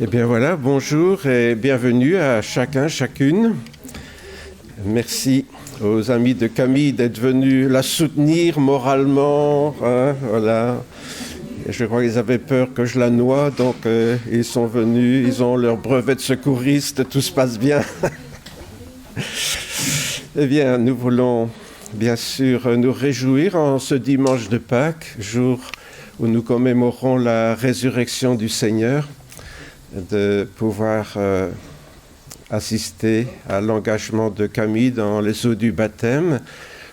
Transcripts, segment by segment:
Eh bien voilà, bonjour et bienvenue à chacun, chacune. Merci aux amis de Camille d'être venus la soutenir moralement. Voilà. Je crois qu'ils avaient peur que je la noie, donc ils sont venus, ils ont leur brevet de secouriste, tout se passe bien. Eh bien, nous voulons bien sûr nous réjouir en ce dimanche de Pâques, jour où nous commémorons la résurrection du Seigneur, de pouvoir assister à l'engagement de Camille dans les eaux du baptême,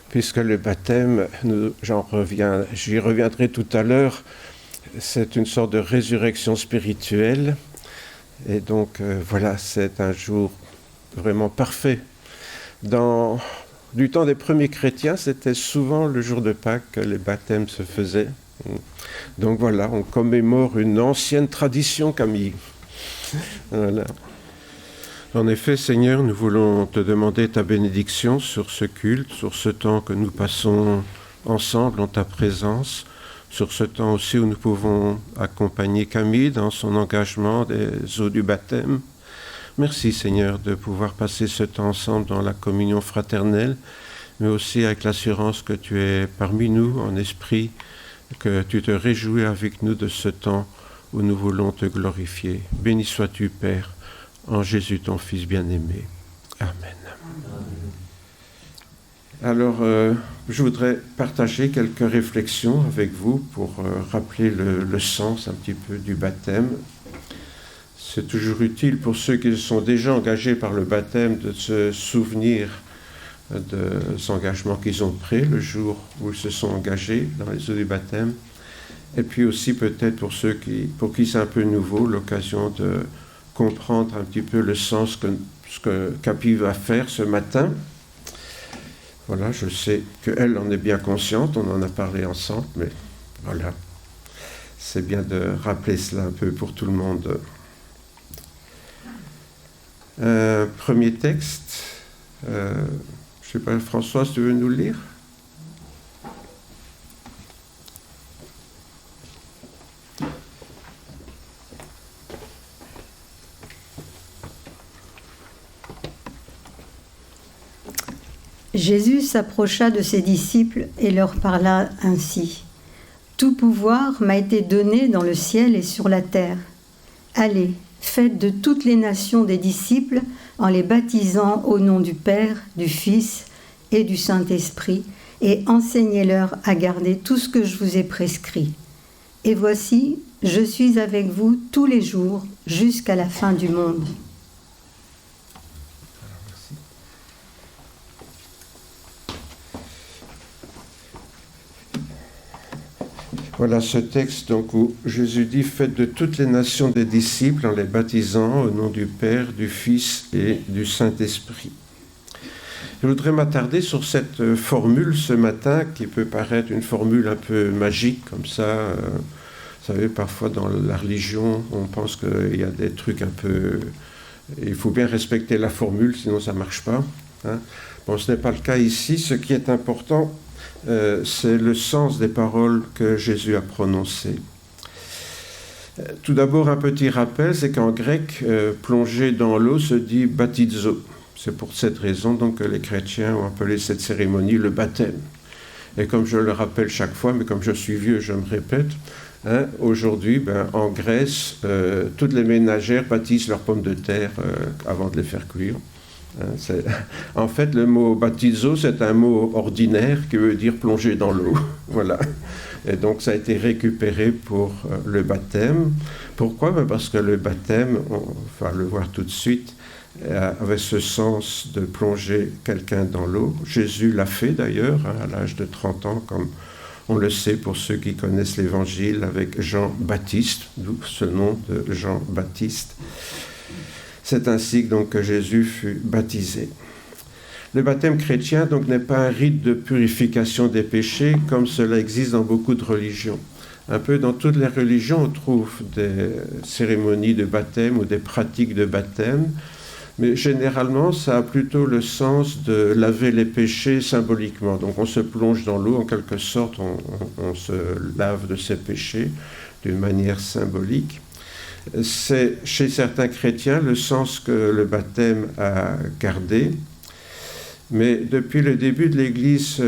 puisque le baptême, j'y reviendrai tout à l'heure, c'est une sorte de résurrection spirituelle. Et donc voilà, c'est un jour vraiment parfait. Du temps des premiers chrétiens, c'était souvent le jour de Pâques que les baptêmes se faisaient. Donc voilà, on commémore une ancienne tradition, Camille. Voilà. En effet, Seigneur, nous voulons te demander ta bénédiction sur ce culte, sur ce temps que nous passons ensemble en ta présence, sur ce temps aussi où nous pouvons accompagner Camille dans son engagement des eaux du baptême. Merci, Seigneur, de pouvoir passer ce temps ensemble dans la communion fraternelle, mais aussi avec l'assurance que tu es parmi nous en esprit, que tu te réjouis avec nous de ce temps où nous voulons te glorifier. Béni sois-tu, Père, en Jésus, ton Fils bien-aimé. Amen. Alors, je voudrais partager quelques réflexions avec vous pour rappeler le sens un petit peu du baptême. C'est toujours utile pour ceux qui sont déjà engagés par le baptême de se souvenir des engagements qu'ils ont pris le jour où ils se sont engagés dans les eaux du baptême. Et puis aussi peut-être pour ceux pour qui c'est un peu nouveau, l'occasion de comprendre un petit peu le sens que ce que Capi va faire ce matin. Voilà, je sais qu'elle en est bien consciente, on en a parlé ensemble, mais voilà, c'est bien de rappeler cela un peu pour tout le monde. Premier texte, je ne sais pas, Françoise, tu veux nous le lire ? Jésus s'approcha de ses disciples et leur parla ainsi. « Tout pouvoir m'a été donné dans le ciel et sur la terre. Allez, faites de toutes les nations des disciples en les baptisant au nom du Père, du Fils et du Saint-Esprit, et enseignez-leur à garder tout ce que je vous ai prescrit. Et voici, je suis avec vous tous les jours jusqu'à la fin du monde. » Voilà ce texte donc, où Jésus dit « Faites de toutes les nations des disciples en les baptisant au nom du Père, du Fils et du Saint-Esprit. » Je voudrais m'attarder sur cette formule ce matin qui peut paraître une formule un peu magique comme ça. Vous savez, parfois dans la religion, on pense qu'il y a des trucs un peu... Il faut bien respecter la formule, sinon ça ne marche pas. Hein. Bon, ce n'est pas le cas ici. Ce qui est important... c'est le sens des paroles que Jésus a prononcées. Tout d'abord, un petit rappel, c'est qu'en grec, plonger dans l'eau se dit baptizo. C'est pour cette raison donc, que les chrétiens ont appelé cette cérémonie le baptême. Et comme je le rappelle chaque fois, mais comme je suis vieux, je me répète, hein, aujourd'hui, en Grèce, toutes les ménagères baptisent leurs pommes de terre avant de les faire cuire. En fait, le mot baptizo, c'est un mot ordinaire qui veut dire plonger dans l'eau. Voilà. Et donc, ça a été récupéré pour le baptême. Pourquoi ? Parce que le baptême, on va le voir tout de suite, avait ce sens de plonger quelqu'un dans l'eau. Jésus l'a fait d'ailleurs, à l'âge de 30 ans, comme on le sait pour ceux qui connaissent l'Évangile, avec Jean-Baptiste, d'où ce nom de Jean-Baptiste. C'est ainsi donc que Jésus fut baptisé. Le baptême chrétien donc n'est pas un rite de purification des péchés comme cela existe dans beaucoup de religions. Un peu dans toutes les religions, on trouve des cérémonies de baptême ou des pratiques de baptême, mais généralement ça a plutôt le sens de laver les péchés symboliquement. Donc on se plonge dans l'eau, en quelque sorte on se lave de ses péchés d'une manière symbolique. C'est chez certains chrétiens le sens que le baptême a gardé. Mais depuis le début de l'Église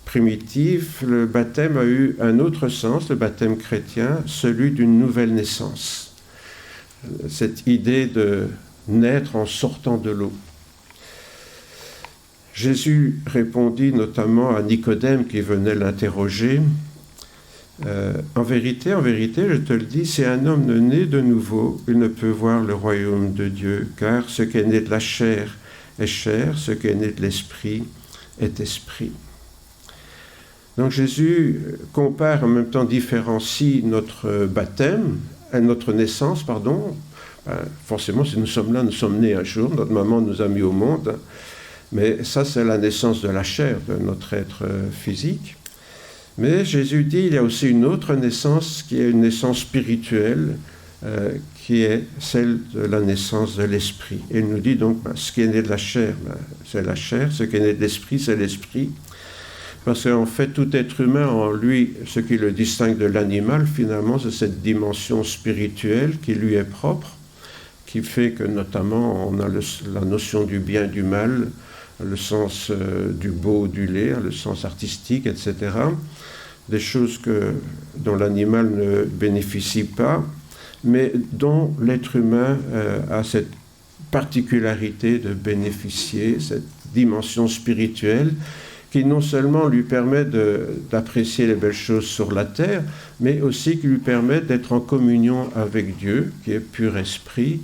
primitive, le baptême a eu un autre sens, le baptême chrétien, celui d'une nouvelle naissance. Cette idée de naître en sortant de l'eau. Jésus répondit notamment à Nicodème qui venait l'interroger. En vérité, je te le dis, si un homme ne naît de nouveau, il ne peut voir le royaume de Dieu, car ce qui est né de la chair est chair, ce qui est né de l'esprit est esprit. Donc Jésus compare, en même temps différencie notre baptême, notre naissance, pardon. Forcément, si nous sommes là, nous sommes nés un jour, notre maman nous a mis au monde, mais ça c'est la naissance de la chair, de notre être physique. Mais Jésus dit, il y a aussi une autre naissance qui est une naissance spirituelle, qui est celle de la naissance de l'esprit. Et il nous dit donc, ce qui est né de la chair, c'est la chair, ce qui est né de l'esprit, c'est l'esprit. Parce qu'en fait, tout être humain en lui, ce qui le distingue de l'animal, finalement, c'est cette dimension spirituelle qui lui est propre, qui fait que notamment on a la notion du bien, du mal, le sens du beau, du laid, le sens artistique, etc. Des choses dont l'animal ne bénéficie pas, mais dont l'être humain a cette particularité de bénéficier, cette dimension spirituelle qui non seulement lui permet d'apprécier les belles choses sur la terre, mais aussi qui lui permet d'être en communion avec Dieu, qui est pur esprit,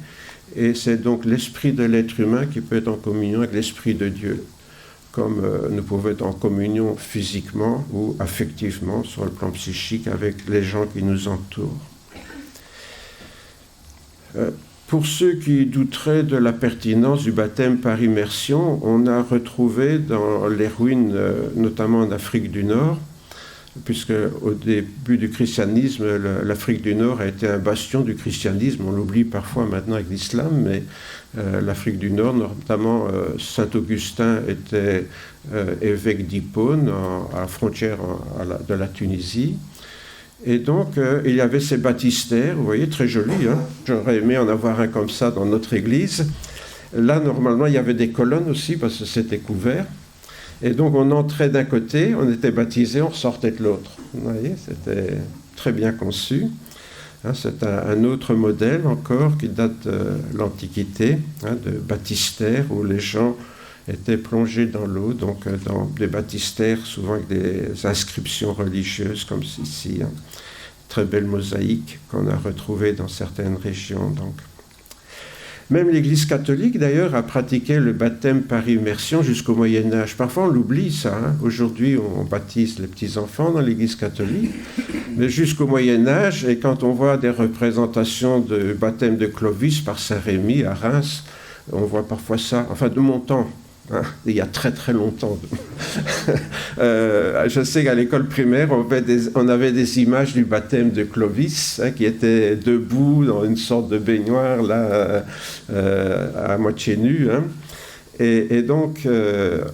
et c'est donc l'esprit de l'être humain qui peut être en communion avec l'esprit de Dieu, comme nous pouvons être en communion physiquement ou affectivement, sur le plan psychique, avec les gens qui nous entourent. Pour ceux qui douteraient de la pertinence du baptême par immersion, on a retrouvé dans les ruines, notamment en Afrique du Nord, puisque au début du christianisme, l'Afrique du Nord a été un bastion du christianisme. On l'oublie parfois maintenant avec l'islam, mais l'Afrique du Nord, notamment Saint-Augustin était évêque d'Hippone, à la frontière de la Tunisie. Et donc, il y avait ces baptistères, vous voyez, très jolis, hein. J'aurais aimé en avoir un comme ça dans notre église. Là, normalement, il y avait des colonnes aussi, parce que c'était couvert. Et donc, on entrait d'un côté, on était baptisé, on ressortait de l'autre. Vous voyez, c'était très bien conçu. Hein, c'est un autre modèle encore qui date de l'Antiquité, hein, de baptistère, où les gens étaient plongés dans l'eau, donc dans des baptistères, souvent avec des inscriptions religieuses, comme ici. Hein. Très belle mosaïque qu'on a retrouvée dans certaines régions. Donc. Même l'Église catholique, d'ailleurs, a pratiqué le baptême par immersion jusqu'au Moyen-Âge. Parfois, on l'oublie, ça. Hein. Aujourd'hui, on baptise les petits-enfants dans l'Église catholique. Mais jusqu'au Moyen-Âge, et quand on voit des représentations de baptême de Clovis par Saint-Rémy à Reims, on voit parfois ça, enfin de mon temps, hein, il y a très très longtemps. Je sais qu'à l'école primaire, on avait des images du baptême de Clovis, hein, qui était debout dans une sorte de baignoire, là, à moitié nu. Hein. Et donc,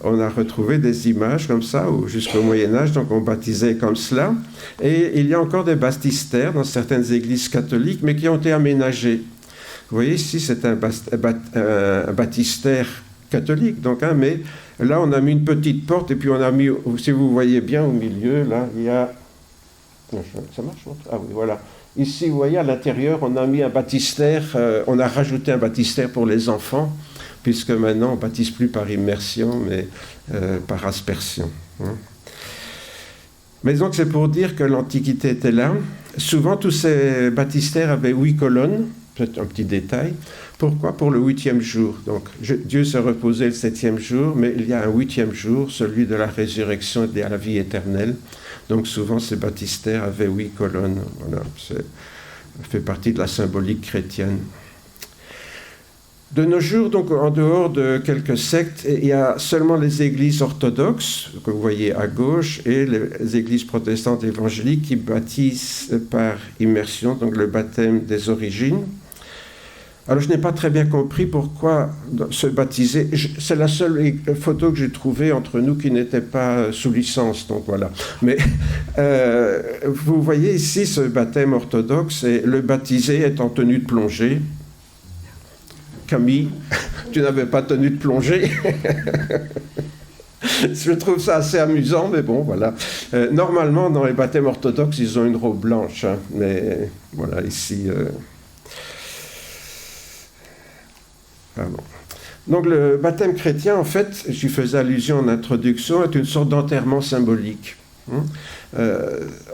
on a retrouvé des images comme ça, jusqu'au Moyen-Âge, donc on baptisait comme cela. Et il y a encore des baptistères dans certaines églises catholiques, mais qui ont été aménagés. Vous voyez, ici, c'est un baptistère catholique, donc, hein, mais là, on a mis une petite porte, et puis on a mis, si vous voyez bien, au milieu, là, il y a... Ça marche? Ah oui, voilà. Ici, vous voyez, à l'intérieur, on a mis un baptistère, on a rajouté un baptistère pour les enfants, puisque maintenant, on ne baptise plus par immersion, mais par aspersion. Hein. Mais donc, c'est pour dire que l'Antiquité était là. Souvent, tous ces baptistères avaient 8 colonnes, peut-être un petit détail. Pourquoi? Pour le 8e jour. Donc, Dieu s'est reposé le 7e jour, mais il y a un 8e jour, celui de la résurrection et de la vie éternelle. Donc, souvent, ces baptistères avaient 8 colonnes. Voilà, ça fait partie de la symbolique chrétienne. De nos jours, donc, en dehors de quelques sectes, il y a seulement les églises orthodoxes, que vous voyez à gauche, et les églises protestantes évangéliques qui baptisent par immersion, donc le baptême des origines. Alors je n'ai pas très bien compris pourquoi se baptiser. C'est la seule photo que j'ai trouvée entre nous qui n'était pas sous licence, donc voilà. Mais vous voyez ici ce baptême orthodoxe, et le baptisé est en tenue de plongée. Camille, tu n'avais pas tenue de plongée. Je trouve ça assez amusant, mais bon, voilà. Normalement, dans les baptêmes orthodoxes, ils ont une robe blanche, hein, mais voilà, ici... Pardon. Donc le baptême chrétien, en fait, j'y faisais allusion en introduction, est une sorte d'enterrement symbolique.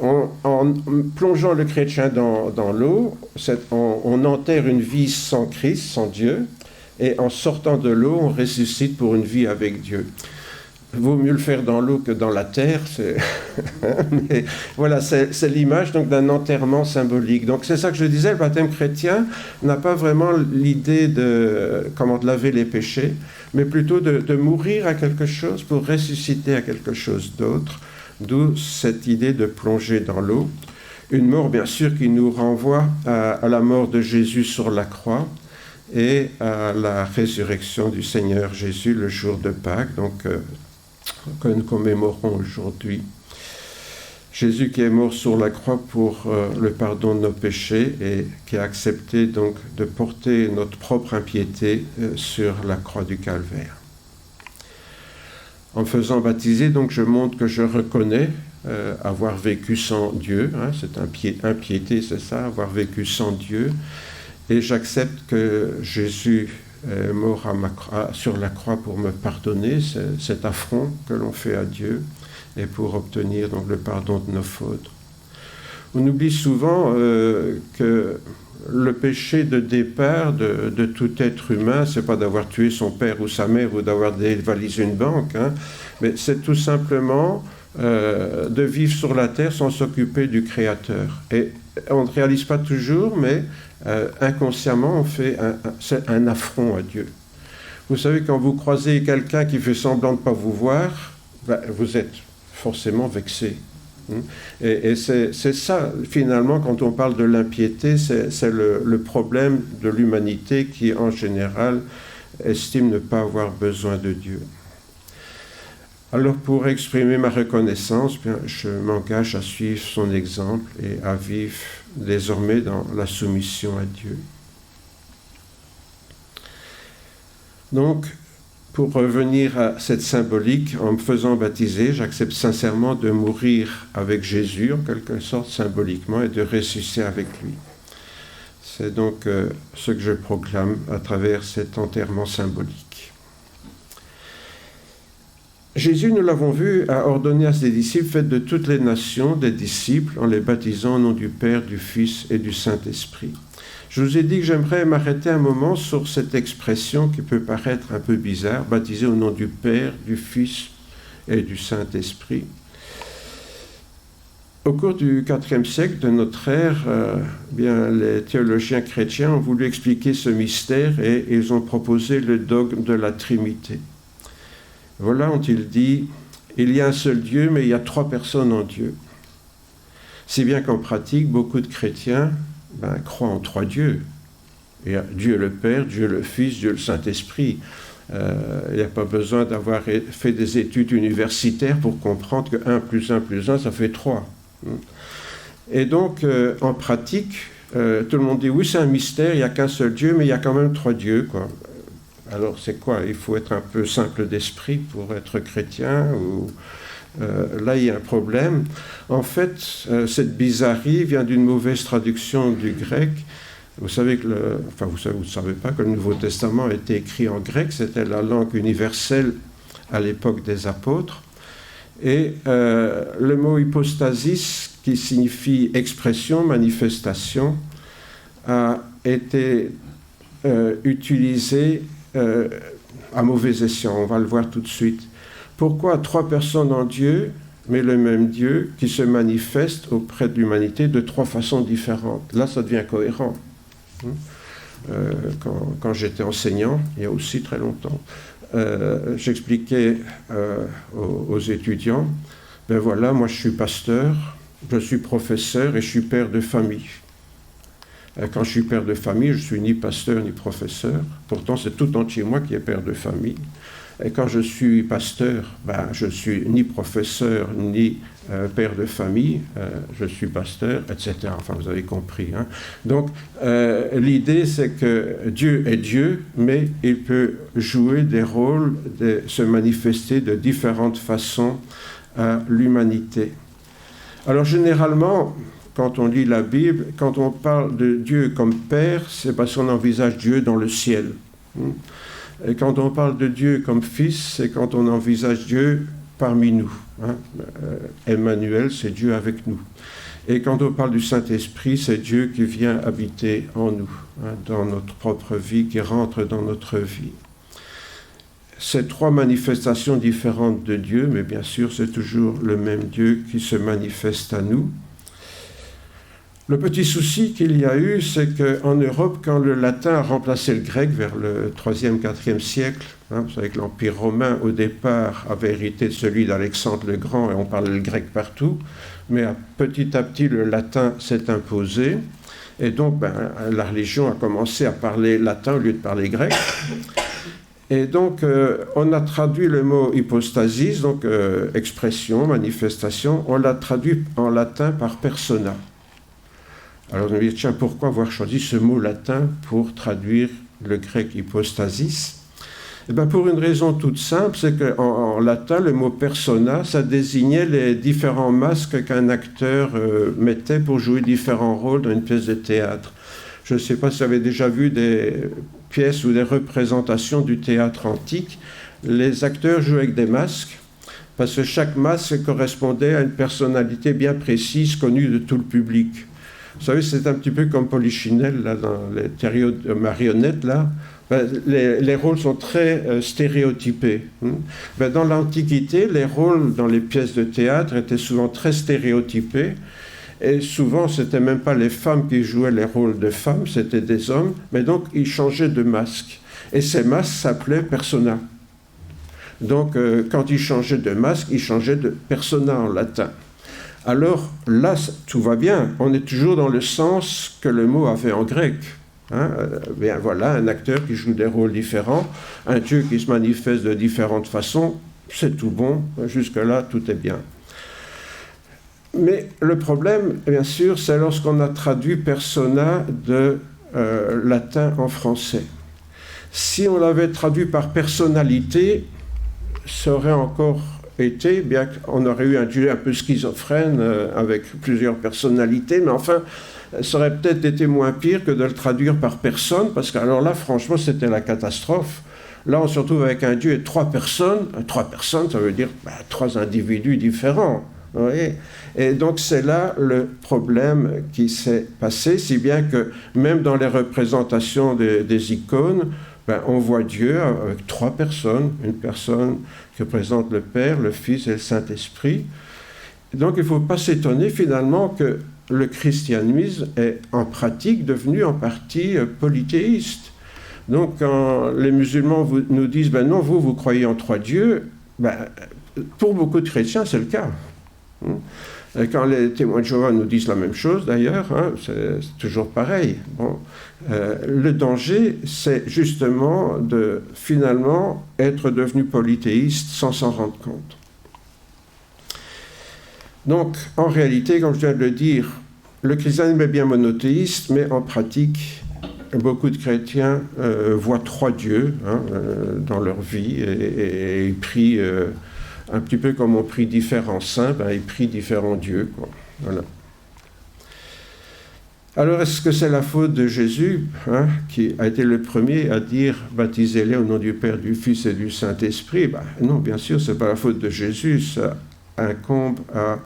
En plongeant le chrétien dans l'eau, on enterre une vie sans Christ, sans Dieu, et en sortant de l'eau, on ressuscite pour une vie avec Dieu. Vaut mieux le faire dans l'eau que dans la terre. Mais voilà, c'est l'image donc d'un enterrement symbolique. Donc c'est ça que je disais, le baptême chrétien n'a pas vraiment l'idée de laver les péchés, mais plutôt de mourir à quelque chose pour ressusciter à quelque chose d'autre, d'où cette idée de plonger dans l'eau. Une mort, bien sûr, qui nous renvoie à la mort de Jésus sur la croix et à la résurrection du Seigneur Jésus le jour de Pâques, donc que nous commémorons aujourd'hui. Jésus qui est mort sur la croix pour le pardon de nos péchés et qui a accepté donc de porter notre propre impiété sur la croix du Calvaire. En me faisant baptiser, donc, je montre que je reconnais avoir vécu sans Dieu, hein, c'est impiété, c'est ça, avoir vécu sans Dieu, et j'accepte que Jésus est mort sur la croix pour me pardonner, cet affront que l'on fait à Dieu, et pour obtenir donc le pardon de nos fautes. On oublie souvent que le péché de départ de tout être humain, c'est pas d'avoir tué son père ou sa mère ou d'avoir dévalisé une banque, hein, mais c'est tout simplement de vivre sur la terre sans s'occuper du Créateur. Et on ne réalise pas toujours, mais inconsciemment, on fait un affront à Dieu. Vous savez, quand vous croisez quelqu'un qui fait semblant de ne pas vous voir, vous êtes forcément vexé. Et c'est ça, finalement, quand on parle de l'impiété, c'est le problème de l'humanité qui, en général, estime ne pas avoir besoin de Dieu. Alors, pour exprimer ma reconnaissance, bien, je m'engage à suivre son exemple et à vivre désormais dans la soumission à Dieu. Donc, pour revenir à cette symbolique, en me faisant baptiser, j'accepte sincèrement de mourir avec Jésus, en quelque sorte symboliquement, et de ressusciter avec lui. C'est donc ce que je proclame à travers cet enterrement symbolique. Jésus, nous l'avons vu, a ordonné à ses disciples, faites de toutes les nations des disciples en les baptisant au nom du Père, du Fils et du Saint-Esprit. Je vous ai dit que j'aimerais m'arrêter un moment sur cette expression qui peut paraître un peu bizarre, baptisé au nom du Père, du Fils et du Saint-Esprit. Au cours du IVe siècle de notre ère, bien, les théologiens chrétiens ont voulu expliquer ce mystère et ils ont proposé le dogme de la Trinité. Voilà, ont-ils dit, il y a un seul Dieu, mais il y a 3 personnes en Dieu. Si bien qu'en pratique, beaucoup de chrétiens croient en 3 dieux. Il y a Dieu le Père, Dieu le Fils, Dieu le Saint-Esprit. Il n'y a pas besoin d'avoir fait des études universitaires pour comprendre que 1 plus 1 plus 1, ça fait 3. Et donc, en pratique, tout le monde dit, oui, c'est un mystère, il n'y a qu'un seul Dieu, mais il y a quand même 3 dieux, quoi. Alors, c'est quoi? Il faut être un peu simple d'esprit pour être chrétien ou... là, il y a un problème. En fait, cette bizarrerie vient d'une mauvaise traduction du grec. Vous savez que vous ne savez pas que le Nouveau Testament a été écrit en grec. C'était la langue universelle à l'époque des apôtres. Et le mot hypostasis, qui signifie expression, manifestation, a été utilisé à mauvais escient. On va le voir tout de suite. Pourquoi 3 personnes en Dieu, mais le même Dieu qui se manifeste auprès de l'humanité de 3 façons différentes? Là, ça devient cohérent. Quand j'étais enseignant, il y a aussi très longtemps, j'expliquais aux étudiants, ben voilà, moi je suis pasteur, je suis professeur et je suis père de famille. Quand je suis père de famille, je ne suis ni pasteur ni professeur. Pourtant, c'est tout entier moi qui est père de famille. Et quand je suis pasteur, je ne suis ni professeur ni père de famille, je suis pasteur, etc. Enfin, vous avez compris. Hein. Donc, l'idée, c'est que Dieu est Dieu, mais il peut jouer des rôles, se manifester de différentes façons à l'humanité. Alors, généralement, quand on lit la Bible, quand on parle de Dieu comme Père, c'est parce qu'on envisage Dieu dans le ciel. Et quand on parle de Dieu comme Fils, c'est quand on envisage Dieu parmi nous. Hein. Emmanuel, c'est Dieu avec nous. Et quand on parle du Saint-Esprit, c'est Dieu qui vient habiter en nous, hein, dans notre propre vie, qui rentre dans notre vie. Ces trois manifestations différentes de Dieu, mais bien sûr, c'est toujours le même Dieu qui se manifeste à nous. Le petit souci qu'il y a eu, c'est qu'en Europe, quand le latin a remplacé le grec vers le 3e, 4e siècle, hein, vous savez que l'Empire romain, au départ, avait hérité de celui d'Alexandre le Grand, et on parlait le grec partout, mais petit à petit, le latin s'est imposé, et donc la religion a commencé à parler latin au lieu de parler grec. Et donc, on a traduit le mot hypostasis, donc expression, manifestation, on l'a traduit en latin par persona. Alors on me dit, tiens, pourquoi avoir choisi ce mot latin pour traduire le grec hypostasis ? Eh bien, pour une raison toute simple, c'est qu'en latin, le mot persona, ça désignait les différents masques qu'un acteur mettait pour jouer différents rôles dans une pièce de théâtre. Je ne sais pas si vous avez déjà vu des pièces ou des représentations du théâtre antique. Les acteurs jouaient avec des masques, parce que chaque masque correspondait à une personnalité bien précise, connue de tout le public. Vous savez, c'est un petit peu comme Polichinelle, là, dans les théâtres de marionnettes, là. Les rôles sont très stéréotypés. Dans l'Antiquité, les rôles dans les pièces de théâtre étaient souvent très stéréotypés. Et souvent, ce n'étaient même pas les femmes qui jouaient les rôles de femmes, c'était des hommes. Mais donc, ils changeaient de masque. Et ces masques s'appelaient persona. Donc, quand ils changeaient de masque, ils changeaient de persona en latin. Alors là, tout va bien. On est toujours dans le sens que le mot avait en grec. Hein, bien voilà, un acteur qui joue des rôles différents, un Dieu qui se manifeste de différentes façons, c'est tout bon. Jusque-là, tout est bien. Mais le problème, bien sûr, c'est lorsqu'on a traduit persona de latin en français. Si on l'avait traduit par personnalité, ça aurait encore été, bien qu'on aurait eu un Dieu un peu schizophrène avec plusieurs personnalités, mais enfin, ça aurait peut-être été moins pire que de le traduire par personne, parce que alors là, franchement, c'était la catastrophe. Là, on se retrouve avec un Dieu et trois personnes. Trois personnes, ça veut dire trois individus différents. Vous voyez ? Et donc, c'est là le problème qui s'est passé, si bien que même dans les représentations des icônes, on voit Dieu avec trois personnes, une personne qui représente le Père, le Fils et le Saint-Esprit. Donc il ne faut pas s'étonner finalement que le christianisme est en pratique devenu en partie polythéiste. Donc quand les musulmans nous disent « non, vous croyez en trois dieux », pour beaucoup de chrétiens c'est le cas. Et quand les témoins de Jéhovah nous disent la même chose, d'ailleurs, c'est toujours pareil. Bon, le danger, c'est justement de finalement être devenu polythéiste sans s'en rendre compte. Donc, en réalité, comme je viens de le dire, le christianisme est bien monothéiste, mais en pratique, beaucoup de chrétiens voient trois dieux dans leur vie et ils prient un petit peu comme on prie différents saints, ils prient différents dieux, quoi. Voilà. Alors, est-ce que c'est la faute de Jésus, qui a été le premier à dire « Baptisez-les au nom du Père, du Fils et du Saint-Esprit » Non, bien sûr, ce n'est pas la faute de Jésus, ça incombe à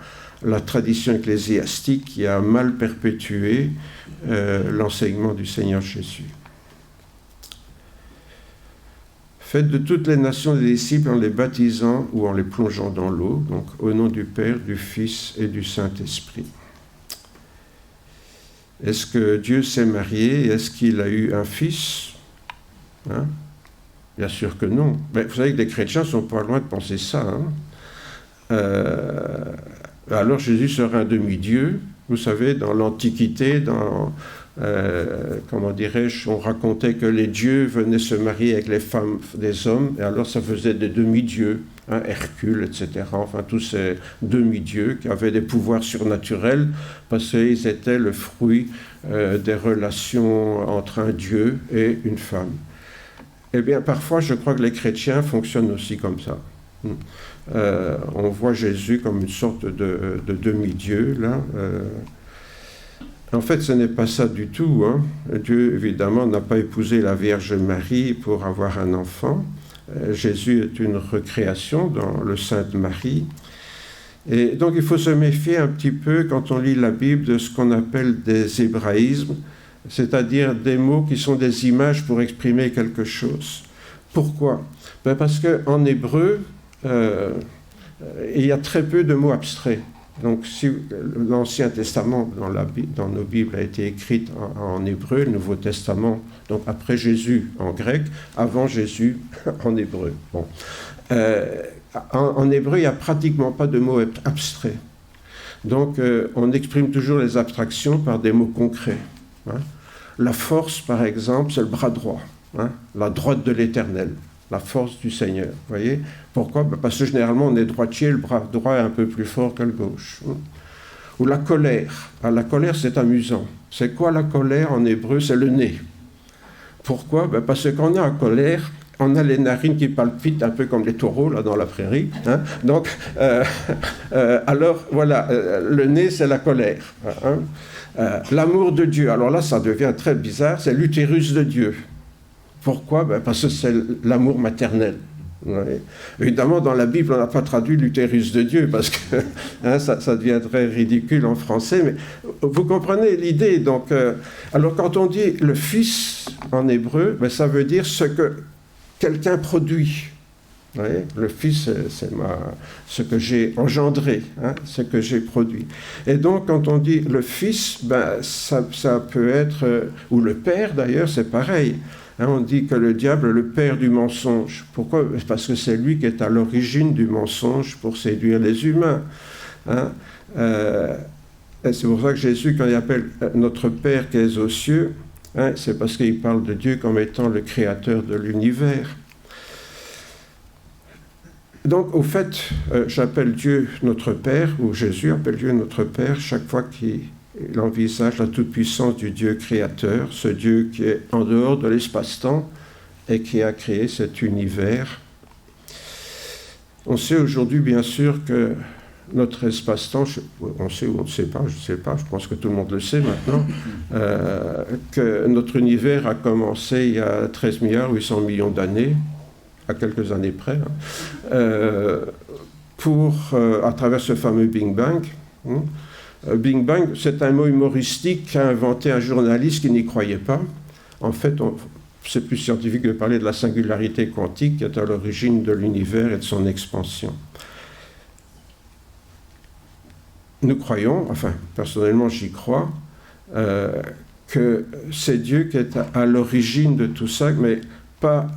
la tradition ecclésiastique qui a mal perpétué l'enseignement du Seigneur Jésus. Faites de toutes les nations des disciples en les baptisant ou en les plongeant dans l'eau, donc au nom du Père, du Fils et du Saint-Esprit. Est-ce que Dieu s'est marié? Est-ce qu'il a eu un fils? Bien sûr que non. Mais vous savez que les chrétiens ne sont pas loin de penser ça. Alors Jésus serait un demi-dieu. Vous savez, dans l'Antiquité, comment dirais-je, on racontait que les dieux venaient se marier avec les femmes des hommes, et alors ça faisait des demi-dieux, hein, Hercule, etc. Enfin, tous ces demi-dieux qui avaient des pouvoirs surnaturels parce qu'ils étaient le fruit des relations entre un dieu et une femme. Eh bien, parfois, je crois que les chrétiens fonctionnent aussi comme ça. On voit Jésus comme une sorte de demi-dieu, là. En fait, ce n'est pas ça du tout, hein. Dieu, évidemment, n'a pas épousé la Vierge Marie pour avoir un enfant. Jésus est une recréation dans le Sainte Marie. Et donc, il faut se méfier un petit peu, quand on lit la Bible, de ce qu'on appelle des hébraïsmes, c'est-à-dire des mots qui sont des images pour exprimer quelque chose. Pourquoi? Parce qu'en hébreu, il y a très peu de mots abstraits. Donc, si l'Ancien Testament dans nos Bibles a été écrit en hébreu, le Nouveau Testament, donc après Jésus en grec, avant Jésus en hébreu. Bon. En hébreu, il n'y a pratiquement pas de mots abstraits. Donc, on exprime toujours les abstractions par des mots concrets. Hein. La force, par exemple, c'est le bras droit, hein, la droite de l'Éternel. La force du Seigneur, vous voyez? Pourquoi? Parce que généralement, on est droitier, le bras droit est un peu plus fort que le gauche. Ou la colère. Alors, la colère, c'est amusant. C'est quoi la colère en hébreu? C'est le nez. Pourquoi? Parce que quand on est en colère, on a les narines qui palpitent un peu comme les taureaux là, dans la prairie. Hein? Donc, alors, voilà, le nez, c'est la colère. Hein? L'amour de Dieu. Alors là, ça devient très bizarre. C'est l'utérus de Dieu. Pourquoi? Parce que c'est l'amour maternel. Ouais. Évidemment, dans la Bible, on n'a pas traduit l'utérus de Dieu, parce que hein, ça deviendrait ridicule en français, mais vous comprenez l'idée. Donc, alors, quand on dit le Fils en hébreu, ça veut dire ce que quelqu'un produit. Ouais. Le Fils, c'est ce que j'ai engendré, hein, ce que j'ai produit. Et donc, quand on dit le Fils, ça peut être, ou le Père d'ailleurs, c'est pareil. Hein, on dit que le diable est le père du mensonge. Pourquoi? Parce que c'est lui qui est à l'origine du mensonge pour séduire les humains. Hein, et c'est pour ça que Jésus, quand il appelle notre Père qui est aux cieux, hein, c'est parce qu'il parle de Dieu comme étant le créateur de l'univers. Donc, au fait, j'appelle Dieu notre Père, ou Jésus appelle Dieu notre Père, chaque fois qu'il envisage la toute-puissance du Dieu créateur, ce Dieu qui est en dehors de l'espace-temps et qui a créé cet univers. On sait aujourd'hui, bien sûr, que notre espace-temps, on sait ou on ne sait pas, je ne sais pas, je pense que tout le monde le sait maintenant, que notre univers a commencé il y a 13 milliards 800 millions d'années, à quelques années près, à travers ce fameux Big Bang. Big Bang, c'est un mot humoristique qu'a inventé un journaliste qui n'y croyait pas. En fait, c'est plus scientifique de parler de la singularité quantique qui est à l'origine de l'univers et de son expansion. Nous croyons, enfin, personnellement j'y crois, que c'est Dieu qui est à l'origine de tout ça, mais pas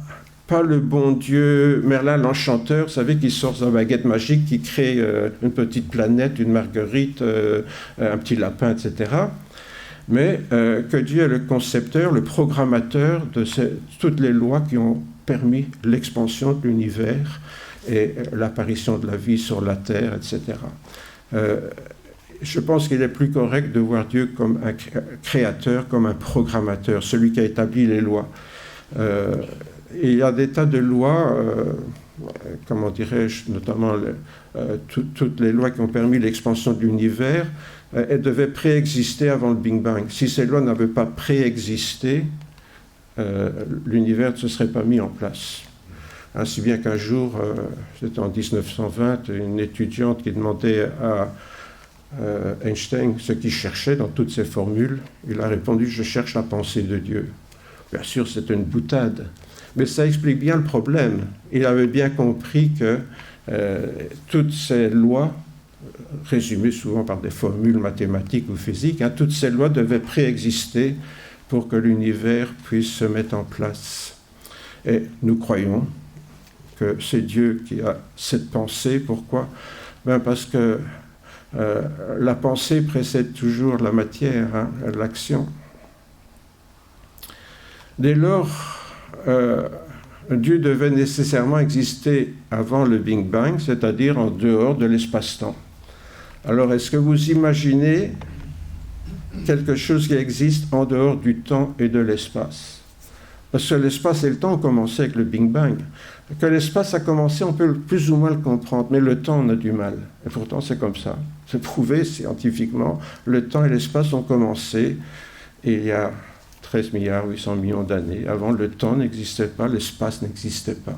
le bon Dieu, Merlin l'enchanteur, vous savez, qui sort sa baguette magique, qui crée une petite planète, une marguerite, un petit lapin, etc. Mais que Dieu est le concepteur, le programmateur de toutes les lois qui ont permis l'expansion de l'univers et l'apparition de la vie sur la Terre, etc. Je pense qu'il est plus correct de voir Dieu comme un créateur, comme un programmateur, celui qui a établi les lois. Il y a des tas de lois, comment dirais-je, notamment toutes les lois qui ont permis l'expansion de l'univers, elles devaient préexister avant le Big Bang. Si ces lois n'avaient pas préexisté, l'univers ne se serait pas mis en place. Ainsi bien qu'un jour, c'était en 1920, une étudiante qui demandait à Einstein ce qu'il cherchait dans toutes ces formules, il a répondu « Je cherche la pensée de Dieu ». Bien sûr, c'était une boutade. Mais ça explique bien le problème. Il avait bien compris que toutes ces lois, résumées souvent par des formules mathématiques ou physiques, hein, toutes ces lois devaient préexister pour que l'univers puisse se mettre en place. Et nous croyons que c'est Dieu qui a cette pensée. Pourquoi? Parce que la pensée précède toujours la matière, hein, l'action. Dès lors, Dieu devait nécessairement exister avant le Big Bang, c'est-à-dire en dehors de l'espace-temps. Alors, est-ce que vous imaginez quelque chose qui existe en dehors du temps et de l'espace? Parce que l'espace et le temps ont commencé avec le Big Bang. Que l'espace a commencé, on peut plus ou moins le comprendre, mais le temps, on a du mal. Et pourtant, c'est comme ça. C'est prouvé scientifiquement. Le temps et l'espace ont commencé il y a 13 milliards 800 millions d'années. Avant, le temps n'existait pas, l'espace n'existait pas.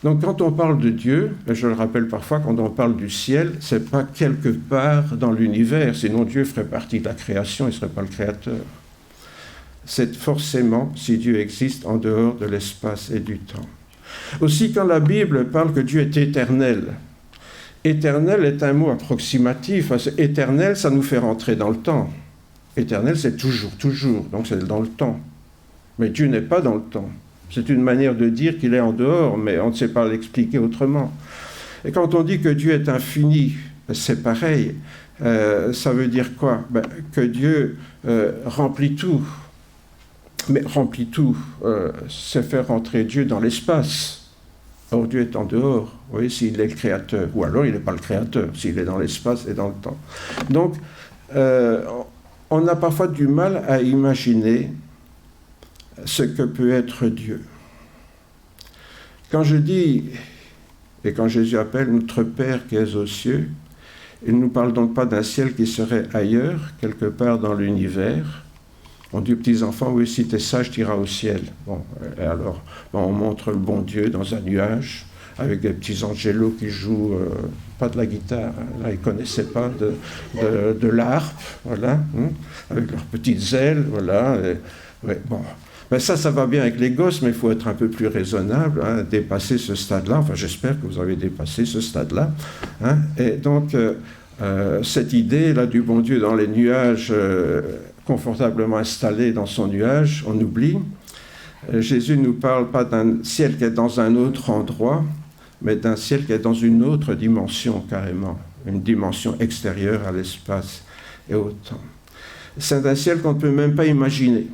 Donc, quand on parle de Dieu, et je le rappelle parfois, quand on parle du ciel, ce n'est pas quelque part dans l'univers, sinon Dieu ferait partie de la création, il ne serait pas le créateur. C'est forcément, si Dieu existe, en dehors de l'espace et du temps. Aussi, quand la Bible parle que Dieu est éternel, éternel est un mot approximatif, parce que éternel, ça nous fait rentrer dans le temps. Éternel, c'est toujours, donc c'est dans le temps. Mais Dieu n'est pas dans le temps. C'est une manière de dire qu'il est en dehors, mais on ne sait pas l'expliquer autrement. Et quand on dit que Dieu est infini, c'est pareil. Ça veut dire quoi? Que Dieu remplit tout. Mais remplit tout, c'est faire rentrer Dieu dans l'espace. Or, Dieu est en dehors, vous voyez, s'il est le créateur. Ou alors, il n'est pas le créateur, s'il est dans l'espace et dans le temps. Donc, on a parfois du mal à imaginer ce que peut être Dieu. Quand je dis, et quand Jésus appelle notre Père qui est aux cieux, il ne nous parle donc pas d'un ciel qui serait ailleurs, quelque part dans l'univers. On dit aux petits-enfants, oui, si tu es sage, tu iras au ciel. Bon, et alors, on montre le bon Dieu dans un nuage, avec des petits angélos qui jouent, pas de la guitare, là, ils ne connaissaient pas de l'harpe, voilà, avec leurs petites ailes, voilà. Ouais, bon. Ben ça va bien avec les gosses, mais il faut être un peu plus raisonnable, dépasser ce stade-là. Enfin, j'espère que vous avez dépassé ce stade-là. Et donc, cette idée-là du bon Dieu dans les nuages, confortablement installé dans son nuage, on oublie. Jésus ne nous parle pas d'un ciel qui est dans un autre endroit, mais d'un ciel qui est dans une autre dimension carrément, une dimension extérieure à l'espace et au temps. C'est un ciel qu'on ne peut même pas imaginer.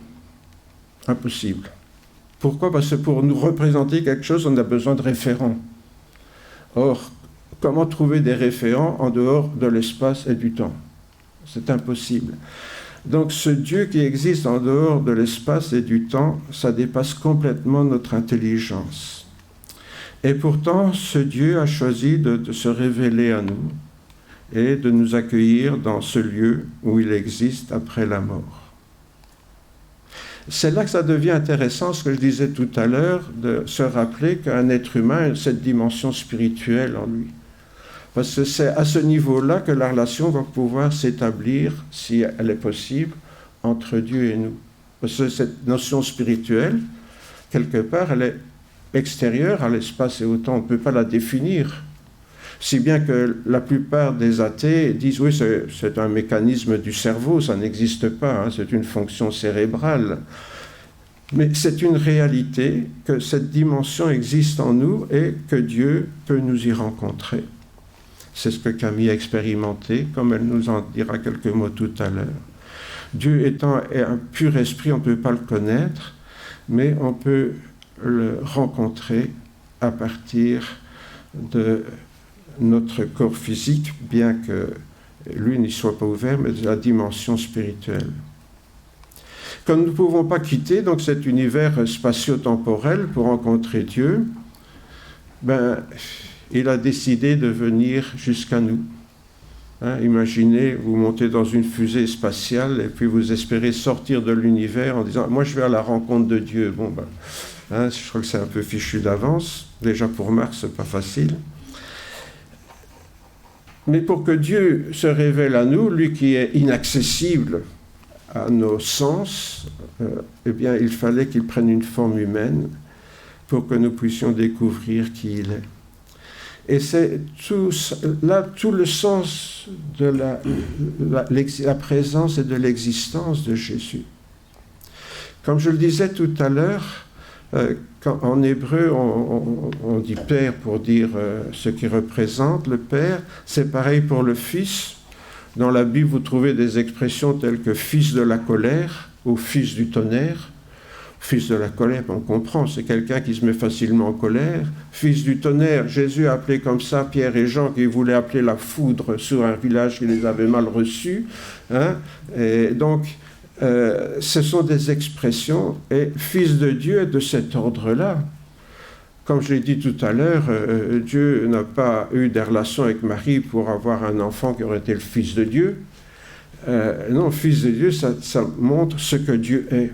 Impossible. Pourquoi? Parce que pour nous représenter quelque chose, on a besoin de référents. Or, comment trouver des référents en dehors de l'espace et du temps? C'est impossible. Donc ce Dieu qui existe en dehors de l'espace et du temps, ça dépasse complètement notre intelligence. Et pourtant, ce Dieu a choisi de se révéler à nous et de nous accueillir dans ce lieu où il existe après la mort. C'est là que ça devient intéressant, ce que je disais tout à l'heure, de se rappeler qu'un être humain a cette dimension spirituelle en lui. Parce que c'est à ce niveau-là que la relation va pouvoir s'établir, si elle est possible, entre Dieu et nous. Parce que cette notion spirituelle, quelque part, elle est extérieure à l'espace et au temps. On ne peut pas la définir. Si bien que la plupart des athées disent « oui, c'est un mécanisme du cerveau, ça n'existe pas, c'est une fonction cérébrale ». Mais c'est une réalité que cette dimension existe en nous et que Dieu peut nous y rencontrer. C'est ce que Camille a expérimenté, comme elle nous en dira quelques mots tout à l'heure. Dieu étant un pur esprit, on ne peut pas le connaître, mais on peut le rencontrer à partir de notre corps physique, bien que lui n'y soit pas ouvert, mais de la dimension spirituelle. Comme nous ne pouvons pas quitter donc cet univers spatio-temporel pour rencontrer Dieu, il a décidé de venir jusqu'à nous. Imaginez, vous montez dans une fusée spatiale et puis vous espérez sortir de l'univers en disant « moi je vais à la rencontre de Dieu ». Je crois que c'est un peu fichu d'avance. Déjà pour Mars, c'est pas facile. Mais pour que Dieu se révèle à nous, lui qui est inaccessible à nos sens, il fallait qu'il prenne une forme humaine pour que nous puissions découvrir qui il est. Et c'est tout le sens de la présence et de l'existence de Jésus. Comme je le disais tout à l'heure, en hébreu, on dit Père pour dire ce qui représente le Père. C'est pareil pour le Fils. Dans la Bible, vous trouvez des expressions telles que Fils de la colère ou Fils du tonnerre. Fils de la colère, on comprend, c'est quelqu'un qui se met facilement en colère. Fils du tonnerre, Jésus a appelé comme ça Pierre et Jean qui voulaient appeler la foudre sur un village qui les avait mal reçus. Hein? Et donc, ce sont des expressions, et fils de Dieu est de cet ordre-là. Comme je l'ai dit tout à l'heure, Dieu n'a pas eu des relations avec Marie pour avoir un enfant qui aurait été le fils de Dieu. Non, fils de Dieu, ça montre ce que Dieu est.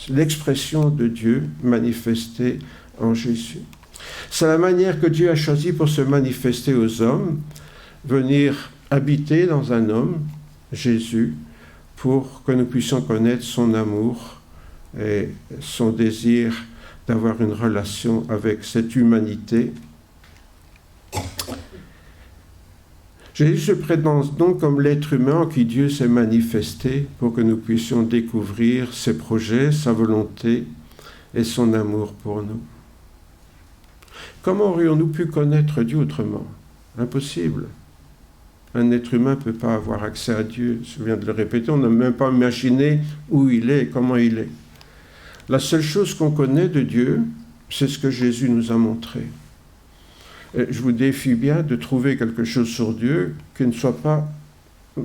L'expression de Dieu manifestée en Jésus. C'est la manière que Dieu a choisie pour se manifester aux hommes, venir habiter dans un homme, Jésus, pour que nous puissions connaître son amour et son désir d'avoir une relation avec cette humanité. Jésus se présente donc comme l'être humain en qui Dieu s'est manifesté pour que nous puissions découvrir ses projets, sa volonté et son amour pour nous. Comment aurions-nous pu connaître Dieu autrement? Impossible. Un être humain ne peut pas avoir accès à Dieu. Je viens de le répéter, on n'a même pas imaginé où il est et comment il est. La seule chose qu'on connaît de Dieu, c'est ce que Jésus nous a montré. Et je vous défie bien de trouver quelque chose sur Dieu qui ne soit pas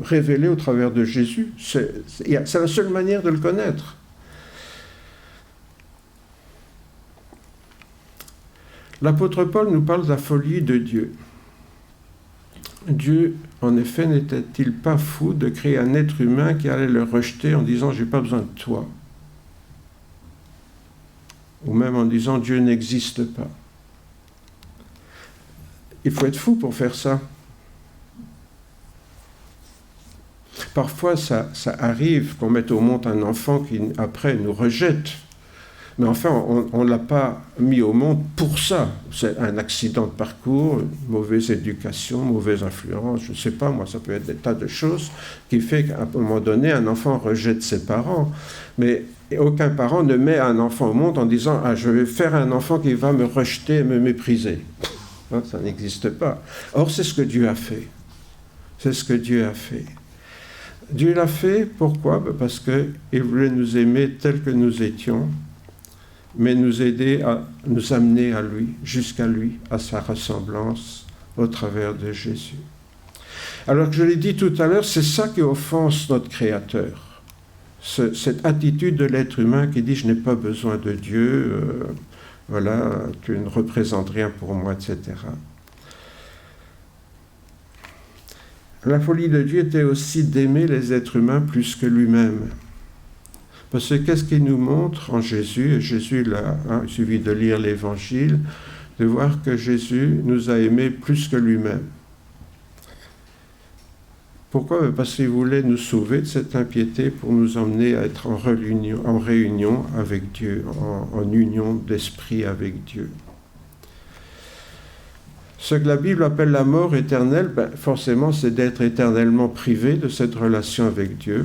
révélé au travers de Jésus. C'est la seule manière de le connaître. L'apôtre Paul nous parle de la folie de Dieu. Dieu, en effet, n'était-il pas fou de créer un être humain qui allait le rejeter en disant « j'ai pas besoin de toi » ou même en disant « Dieu n'existe pas ». Il faut être fou pour faire ça. Parfois, ça arrive qu'on mette au monde un enfant qui, après, nous rejette. Mais enfin, on ne l'a pas mis au monde pour ça. C'est un accident de parcours, une mauvaise éducation, mauvaise influence, je ne sais pas, moi, ça peut être des tas de choses qui fait qu'à un moment donné, un enfant rejette ses parents. Mais aucun parent ne met un enfant au monde en disant « Ah, je vais faire un enfant qui va me rejeter et me mépriser ». Ça n'existe pas. Or, c'est ce que Dieu a fait. C'est ce que Dieu a fait. Dieu l'a fait, pourquoi? Parce qu'il voulait nous aimer tels que nous étions, mais nous aider à nous amener à lui, jusqu'à lui, à sa ressemblance au travers de Jésus. Alors que je l'ai dit tout à l'heure, c'est ça qui offense notre Créateur. Cette attitude de l'être humain qui dit « je n'ai pas besoin de Dieu », voilà, tu ne représentes rien pour moi, etc. La folie de Dieu était aussi d'aimer les êtres humains plus que lui-même. Parce que qu'est-ce qu'il nous montre en Jésus? Et Jésus, là, il suffit de lire l'Évangile, de voir que Jésus nous a aimés plus que lui-même. Pourquoi? Parce qu'il voulait nous sauver de cette impiété pour nous emmener à être en réunion avec Dieu, en union d'esprit avec Dieu. Ce que la Bible appelle la mort éternelle, forcément, c'est d'être éternellement privé de cette relation avec Dieu.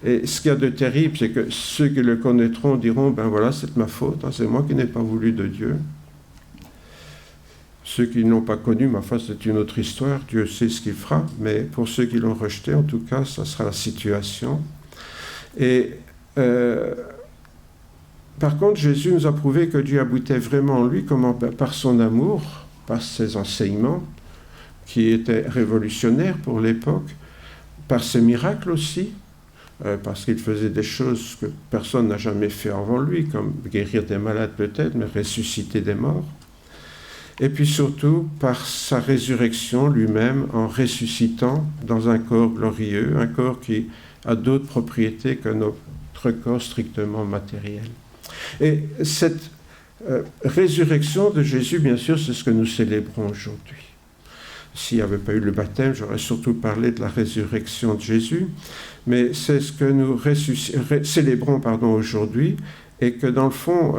Et ce qu'il y a de terrible, c'est que ceux qui le connaîtront diront, voilà, c'est de ma faute, c'est moi qui n'ai pas voulu de Dieu. Ceux qui ne l'ont pas connu, ma foi, c'est une autre histoire, Dieu sait ce qu'il fera, mais pour ceux qui l'ont rejeté, en tout cas, ça sera la situation. Et par contre, Jésus nous a prouvé que Dieu habitait vraiment en lui, comment? Par son amour, par ses enseignements, qui étaient révolutionnaires pour l'époque, par ses miracles aussi, parce qu'il faisait des choses que personne n'a jamais fait avant lui, comme guérir des malades peut-être, mais ressusciter des morts. Et puis surtout par sa résurrection lui-même en ressuscitant dans un corps glorieux, un corps qui a d'autres propriétés que notre corps strictement matériel. Et cette résurrection de Jésus, bien sûr, c'est ce que nous célébrons aujourd'hui. S'il n'y avait pas eu le baptême, j'aurais surtout parlé de la résurrection de Jésus, mais c'est ce que nous célébrons aujourd'hui, et que dans le fond,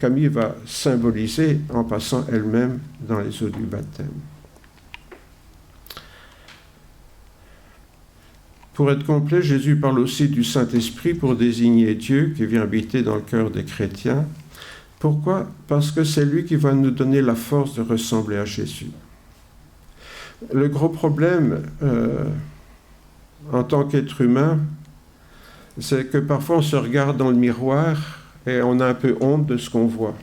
Camille va symboliser en passant elle-même dans les eaux du baptême. Pour être complet, Jésus parle aussi du Saint-Esprit pour désigner Dieu qui vient habiter dans le cœur des chrétiens. Pourquoi? Parce que c'est lui qui va nous donner la force de ressembler à Jésus. Le gros problème en tant qu'être humain, c'est que parfois on se regarde dans le miroir et on a un peu honte de ce qu'on voit.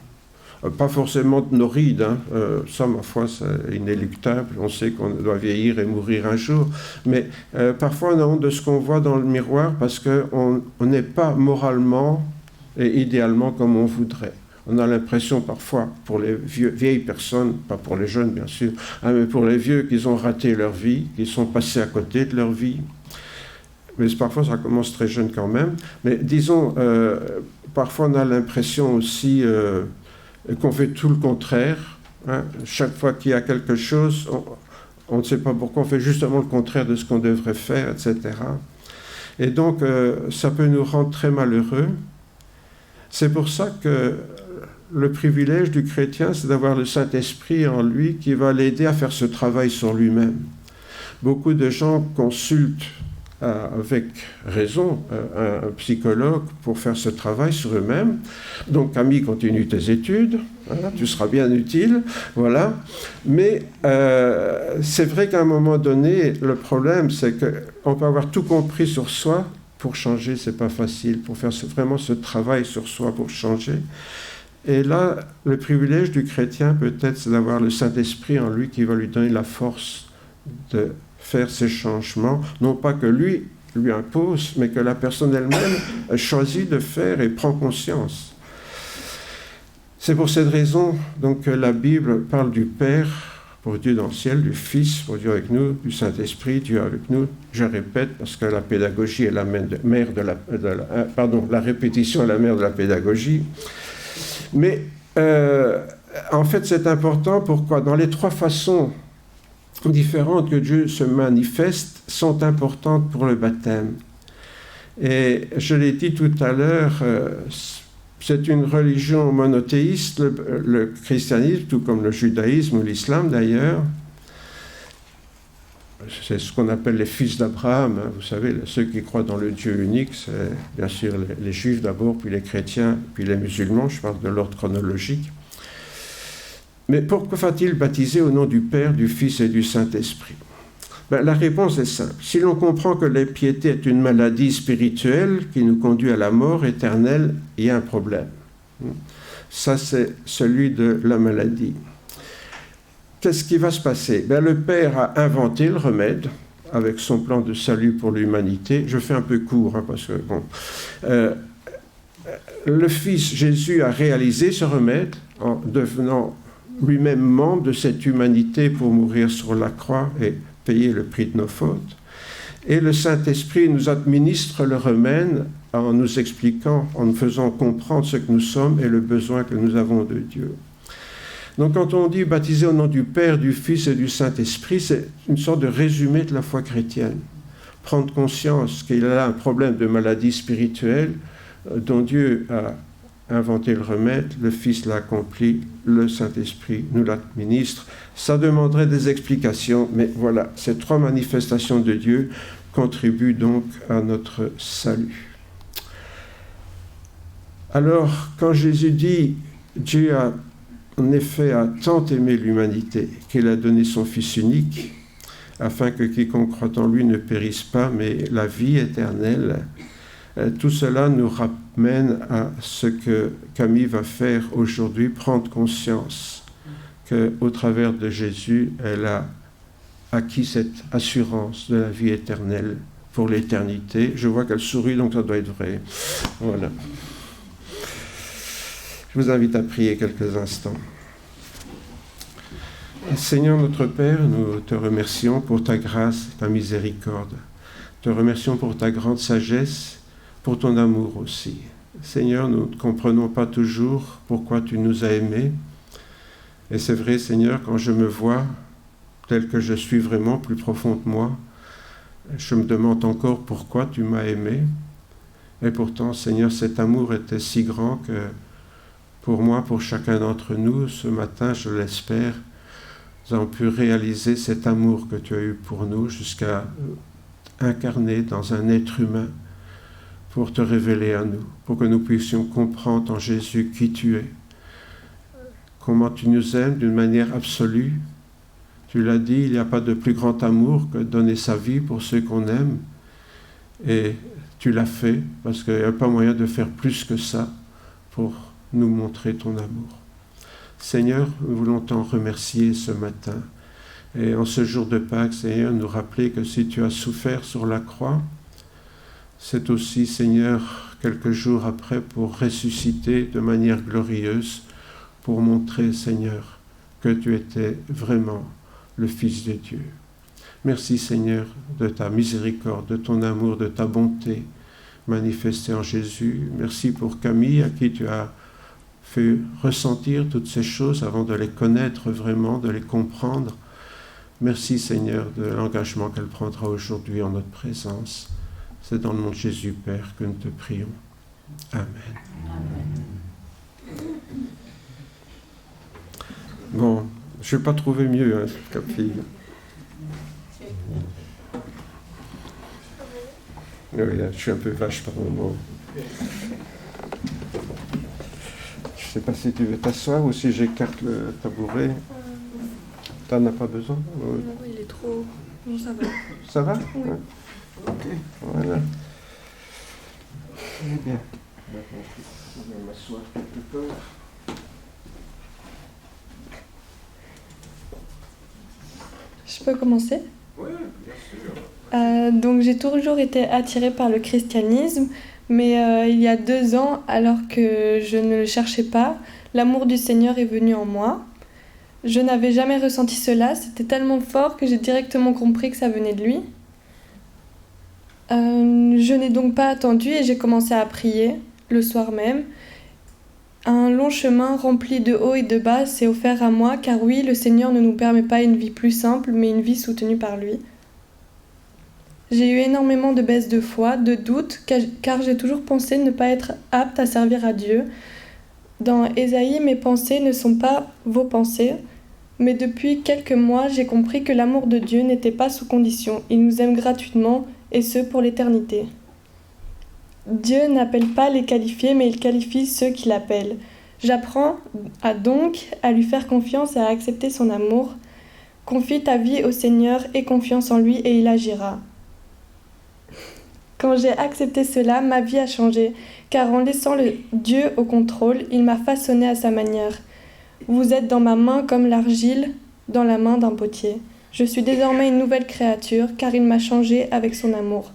Pas forcément de nos rides, hein. Ça, ma foi, c'est inéluctable. On sait qu'on doit vieillir et mourir un jour. Mais parfois, on a honte de ce qu'on voit dans le miroir parce qu'on n'est pas moralement et idéalement comme on voudrait. On a l'impression parfois, pour les vieilles personnes, pas pour les jeunes bien sûr, hein, mais pour les vieux, qu'ils ont raté leur vie, qu'ils sont passés à côté de leur vie. Mais parfois, ça commence très jeune quand même. Mais disons, parfois, on a l'impression aussi qu'on fait tout le contraire. Hein. Chaque fois qu'il y a quelque chose, on ne sait pas pourquoi, on fait justement le contraire de ce qu'on devrait faire, etc. Et donc, ça peut nous rendre très malheureux. C'est pour ça que le privilège du chrétien, c'est d'avoir le Saint-Esprit en lui qui va l'aider à faire ce travail sur lui-même. Beaucoup de gens consultent avec raison un psychologue pour faire ce travail sur eux-mêmes. Donc, Camille, continue tes études, hein, tu seras bien utile, voilà. Mais c'est vrai qu'à un moment donné, le problème, c'est qu'on peut avoir tout compris sur soi. Pour changer, c'est pas facile. Pour faire vraiment ce travail sur soi, pour changer. Et là, le privilège du chrétien, peut-être, c'est d'avoir le Saint-Esprit en lui qui va lui donner la force de faire ces changements, non pas que lui impose, mais que la personne elle-même choisit de faire et prend conscience. C'est pour cette raison donc, que la Bible parle du Père, pour Dieu dans le ciel, du Fils, pour Dieu avec nous, du Saint-Esprit, Dieu avec nous. Je répète, parce que la pédagogie est la mère de la répétition est la mère de la pédagogie. Mais en fait, c'est important. Pourquoi ? Dans les trois façons différentes que Dieu se manifeste sont importantes pour le baptême. Et je l'ai dit tout à l'heure, c'est une religion monothéiste, le christianisme, tout comme le judaïsme ou l'islam d'ailleurs. C'est ce qu'on appelle les fils d'Abraham. Hein. Vous savez, ceux qui croient dans le Dieu unique, c'est bien sûr les juifs d'abord, puis les chrétiens, puis les musulmans. Je parle de l'ordre chronologique. Mais pourquoi faut-il baptiser au nom du Père, du Fils et du Saint-Esprit ? La réponse est simple. Si l'on comprend que l'impiété est une maladie spirituelle qui nous conduit à la mort éternelle, il y a un problème. Ça, c'est celui de la maladie. Qu'est-ce qui va se passer ? Le Père a inventé le remède avec son plan de salut pour l'humanité. Je fais un peu court, hein, parce que, bon... le Fils, Jésus, a réalisé ce remède en devenant lui-même membre de cette humanité pour mourir sur la croix et payer le prix de nos fautes. Et le Saint-Esprit nous administre le remède en nous expliquant, en nous faisant comprendre ce que nous sommes et le besoin que nous avons de Dieu. Donc quand on dit baptiser au nom du Père, du Fils et du Saint-Esprit, c'est une sorte de résumé de la foi chrétienne. Prendre conscience qu'il y a là un problème de maladie spirituelle dont Dieu a inventé le remède, le Fils l'a accompli, le Saint-Esprit nous l'administre. Ça demanderait des explications, mais voilà, ces trois manifestations de Dieu contribuent donc à notre salut. Alors, quand Jésus dit « Dieu a en effet a tant aimé l'humanité qu'il a donné son Fils unique, afin que quiconque croit en lui ne périsse pas, mais la vie éternelle », tout cela nous ramène à ce que Camille va faire aujourd'hui, prendre conscience qu'au travers de Jésus, elle a acquis cette assurance de la vie éternelle pour l'éternité. Je vois qu'elle sourit, donc ça doit être vrai. Voilà. Je vous invite à prier quelques instants. Seigneur notre Père, nous te remercions pour ta grâce et ta miséricorde. Te remercions pour ta grande sagesse, pour ton amour aussi. Seigneur, nous ne comprenons pas toujours pourquoi tu nous as aimés. Et c'est vrai, Seigneur, quand je me vois tel que je suis vraiment, plus profond de moi, je me demande encore pourquoi tu m'as aimé. Et pourtant, Seigneur, cet amour était si grand que pour moi, pour chacun d'entre nous, ce matin, je l'espère, nous avons pu réaliser cet amour que tu as eu pour nous jusqu'à incarner dans un être humain pour te révéler à nous, pour que nous puissions comprendre en Jésus qui tu es, comment tu nous aimes d'une manière absolue. Tu l'as dit, il n'y a pas de plus grand amour que donner sa vie pour ceux qu'on aime. Et tu l'as fait, parce qu'il n'y a pas moyen de faire plus que ça pour nous montrer ton amour. Seigneur, nous voulons t'en remercier ce matin. Et en ce jour de Pâques, Seigneur, nous rappeler que si tu as souffert sur la croix, c'est aussi, Seigneur, quelques jours après pour ressusciter de manière glorieuse, pour montrer, Seigneur, que tu étais vraiment le Fils de Dieu. Merci, Seigneur, de ta miséricorde, de ton amour, de ta bonté manifestée en Jésus. Merci pour Camille, à qui tu as fait ressentir toutes ces choses avant de les connaître vraiment, de les comprendre. Merci, Seigneur, de l'engagement qu'elle prendra aujourd'hui en notre présence. C'est dans le nom de Jésus, Père, que nous te prions. Amen. Amen. Bon, je n'ai pas trouvé mieux, hein, Camille. Oui, je suis un peu vache par moment. Je ne sais pas si tu veux t'asseoir ou si j'écarte le tabouret. Tu n'en as pas besoin? Non, il est trop... Non, ça va. Ça va? Oui. Ouais. Ok, voilà. Très bien. Je vais m'asseoir quelque part. Je peux commencer? Oui, bien sûr. Donc j'ai toujours été attirée par le christianisme, mais il y a 2 ans, alors que je ne le cherchais pas, l'amour du Seigneur est venu en moi. Je n'avais jamais ressenti cela, c'était tellement fort que j'ai directement compris que ça venait de lui. Je n'ai donc pas attendu et j'ai commencé à prier, le soir même. Un long chemin rempli de hauts et de bas s'est offert à moi, car oui, le Seigneur ne nous permet pas une vie plus simple, mais une vie soutenue par lui. J'ai eu énormément de baisses de foi, de doutes, car j'ai toujours pensé ne pas être apte à servir à Dieu. Dans Ésaïe, mes pensées ne sont pas vos pensées, mais depuis quelques mois, j'ai compris que l'amour de Dieu n'était pas sous condition. Il nous aime gratuitement, et ce pour l'éternité. Dieu n'appelle pas les qualifiés, mais il qualifie ceux qui l'appellent. J'apprends donc à lui faire confiance et à accepter son amour. Confie ta vie au Seigneur, aie confiance en lui et il agira. Quand j'ai accepté cela, ma vie a changé, car en laissant le Dieu au contrôle, il m'a façonné à sa manière. Vous êtes dans ma main comme l'argile dans la main d'un potier. Je suis désormais une nouvelle créature, car il m'a changé avec son amour.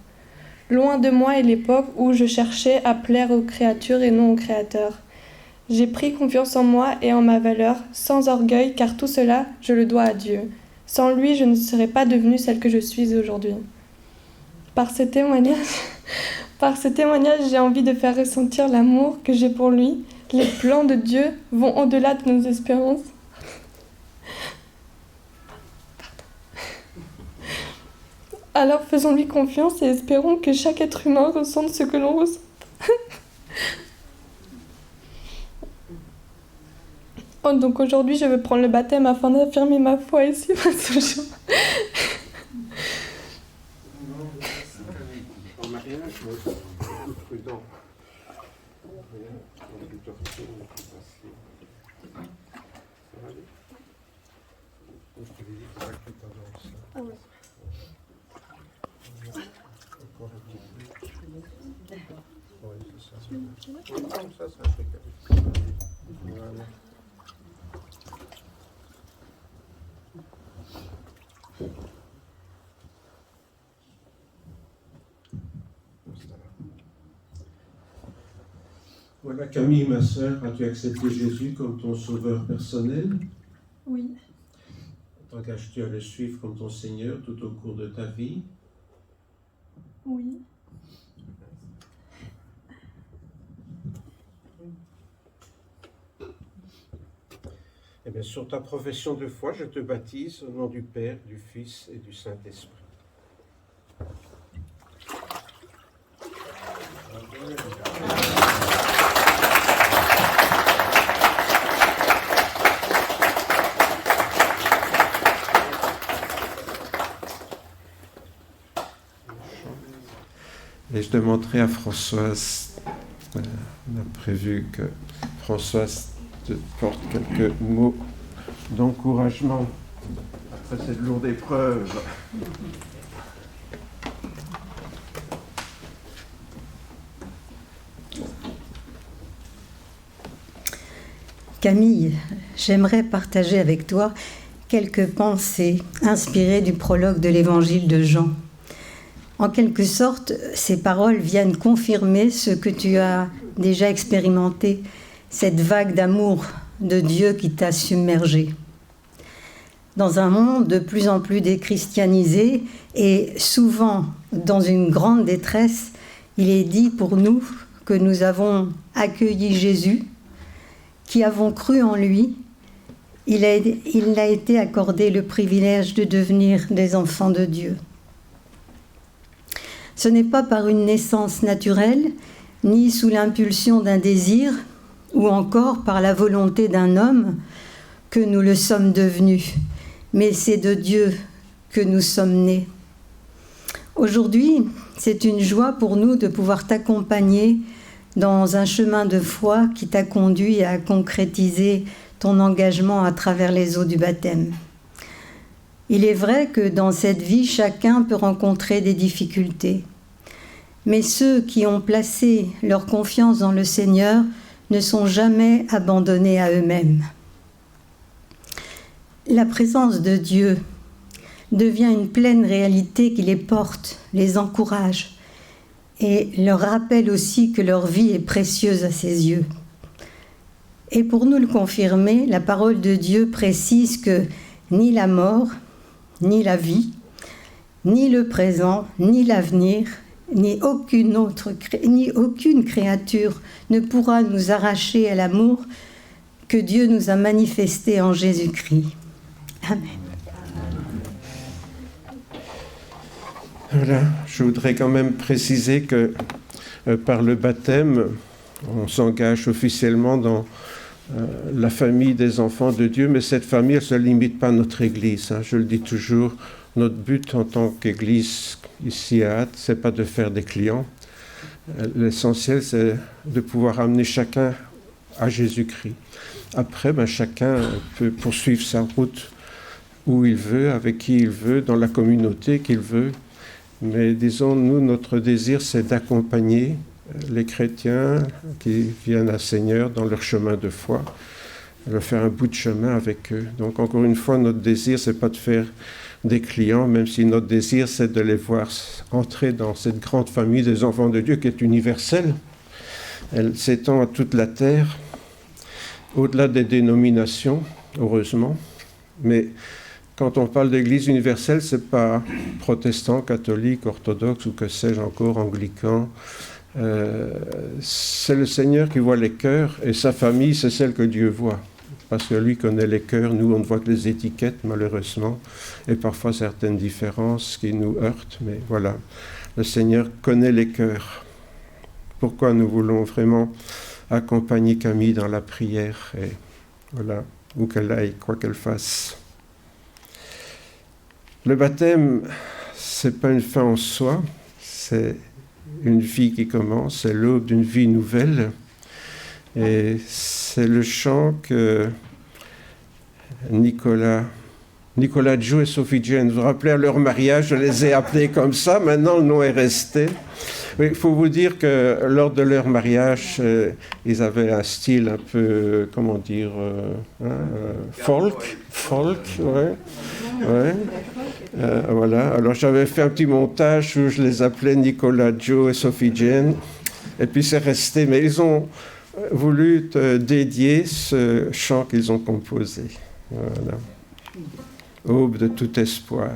Loin de moi est l'époque où je cherchais à plaire aux créatures et non au Créateur. J'ai pris confiance en moi et en ma valeur, sans orgueil, car tout cela, je le dois à Dieu. Sans lui, je ne serais pas devenue celle que je suis aujourd'hui. Par ce témoignage, j'ai envie de faire ressentir l'amour que j'ai pour lui. Les plans de Dieu vont au-delà de nos espérances. Alors faisons-lui confiance et espérons que chaque être humain ressente ce que l'on ressent. Donc aujourd'hui, je veux prendre le baptême afin d'affirmer ma foi et suivre ce chemin. En mariage, prudent. Ah ouais. Voilà. Voilà, Camille, ma sœur, as-tu accepté Jésus comme ton sauveur personnel? Oui. T'engages-tu à le suivre comme ton Seigneur tout au cours de ta vie? Oui. Eh bien, sur ta profession de foi, je te baptise au nom du Père, du Fils et du Saint-Esprit. Et je demanderai à Françoise, on a prévu que Françoise te porte quelques mots d'encouragement après cette lourde épreuve. Camille, j'aimerais partager avec toi quelques pensées inspirées du prologue de l'évangile de Jean. En quelque sorte, ces paroles viennent confirmer ce que tu as déjà expérimenté, cette vague d'amour de Dieu qui t'a submergé. Dans un monde de plus en plus déchristianisé et souvent dans une grande détresse, il est dit pour nous que nous avons accueilli Jésus, qui avons cru en lui. Il a été accordé le privilège de devenir des enfants de Dieu. Ce n'est pas par une naissance naturelle, ni sous l'impulsion d'un désir, ou encore par la volonté d'un homme que nous le sommes devenus, mais c'est de Dieu que nous sommes nés. Aujourd'hui, c'est une joie pour nous de pouvoir t'accompagner dans un chemin de foi qui t'a conduit à concrétiser ton engagement à travers les eaux du baptême. Il est vrai que dans cette vie, chacun peut rencontrer des difficultés. Mais ceux qui ont placé leur confiance dans le Seigneur ne sont jamais abandonnés à eux-mêmes. La présence de Dieu devient une pleine réalité qui les porte, les encourage et leur rappelle aussi que leur vie est précieuse à ses yeux. Et pour nous le confirmer, la parole de Dieu précise que ni la mort, ni la vie, ni le présent, ni l'avenir, ni aucune créature ne pourra nous arracher à l'amour que Dieu nous a manifesté en Jésus-Christ. Amen. Voilà, je voudrais quand même préciser que par le baptême, on s'engage officiellement dans la famille des enfants de Dieu, mais cette famille, elle ne se limite pas à notre Église. Je le dis toujours, notre but en tant qu'Église ici à Ath, ce n'est pas de faire des clients. L'essentiel, c'est de pouvoir amener chacun à Jésus-Christ. Après, chacun peut poursuivre sa route où il veut, avec qui il veut, dans la communauté qu'il veut. Mais disons, nous, notre désir, c'est d'accompagner les chrétiens qui viennent à Seigneur dans leur chemin de foi, de faire un bout de chemin avec eux. Donc, encore une fois, notre désir, c'est pas de faire des clients, même si notre désir, c'est de les voir entrer dans cette grande famille des enfants de Dieu qui est universelle. Elle s'étend à toute la terre, au-delà des dénominations, heureusement. Mais quand on parle d'Église universelle, c'est pas protestant, catholique, orthodoxe ou que sais-je encore, anglican. C'est le Seigneur qui voit les cœurs et sa famille, c'est celle que Dieu voit. Parce que lui connaît les cœurs, nous on ne voit que les étiquettes malheureusement et parfois certaines différences qui nous heurtent, mais voilà, le Seigneur connaît les cœurs. Pourquoi nous voulons vraiment accompagner Camille dans la prière et voilà, où qu'elle aille, quoi qu'elle fasse. Le baptême, c'est pas une fin en soi, c'est une vie qui commence, c'est l'aube d'une vie nouvelle. Et c'est le chant que Nicolas Joe et Sophie Jane, vous vous rappelez à leur mariage, je les ai appelés comme ça, maintenant le nom est resté. Il faut vous dire que lors de leur mariage, ils avaient un style un peu, comment dire, folk, ouais. Voilà, alors j'avais fait un petit montage où je les appelais Nicolas Joe et Sophie Jane, et puis c'est resté, mais ils ont voulu te dédier ce chant qu'ils ont composé. Voilà. Aube de tout espoir.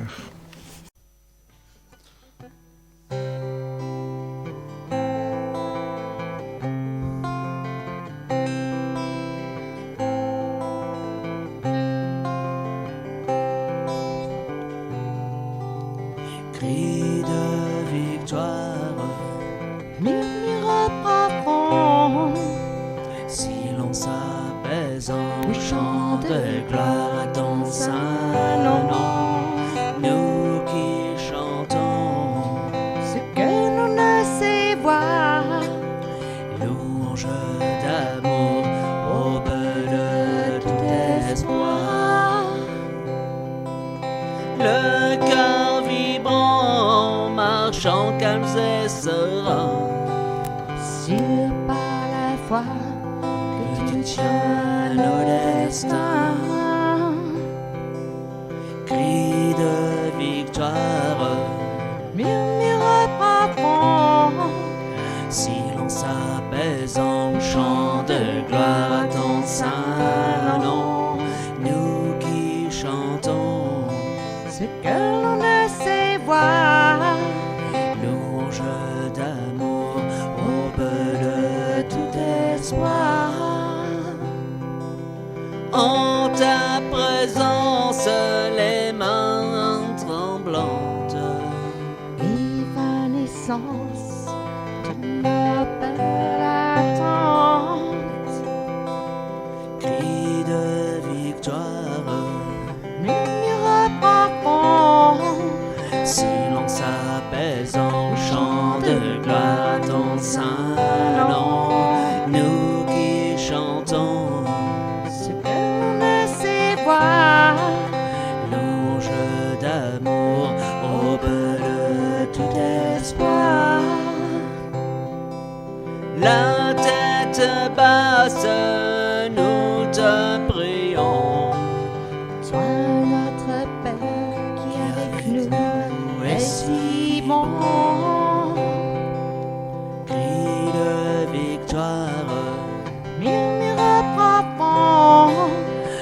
Cri de victoire, murmure profond, silence apaisant, chant de gloire à ton saint nom. Nous qui chantons ce que nous ne sais voir, louange d'amour, aube de tout espoir. Le cœur vibrant, marchant calme et serein, sûr par la foi que tu soutient nos destins. Cri de victoire, murmure profond, silence apaisant, chant de gloire à ton saint nom. Nous qui chantons ce que l'on ne sait voir, louange d'amour, aube de tout espoir. En ta présence, les mains tremblantes, évanescence de nos belles attentes. Cri de victoire, murmure profond, silence apaisant, chant de gloire à ton saint nom. Nous qui chantons ce que l'on ne sait voir, louange d'amour, aube de tout espoir. La tête basse, nous te prions. Sois notre Père qui avec nous est si bon. Cri de victoire, murmure profond,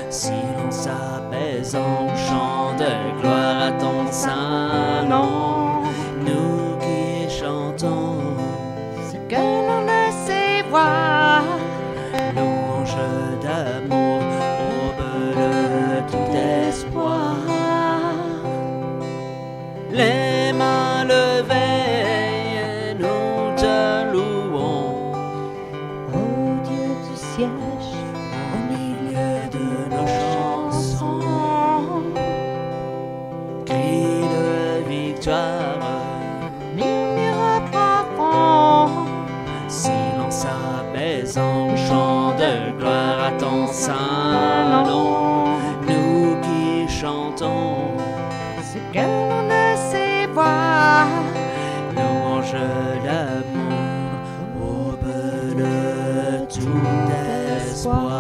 silence apaisant, chant de gloire à ton saint nom. Nous qui chantons ce que l'on ne sait voir, louange d'amour, aube de tout espoir. Les mains levées, nous te louons. Ô Dieu, tu sièges au milieu de nos chansons. Cri de victoire, murmure profond, silence apaisant, chant de gloire à ton saint nom. Nous qui chantons ce que l'on ne sait voir, louange d'amour, aube de tout espoir.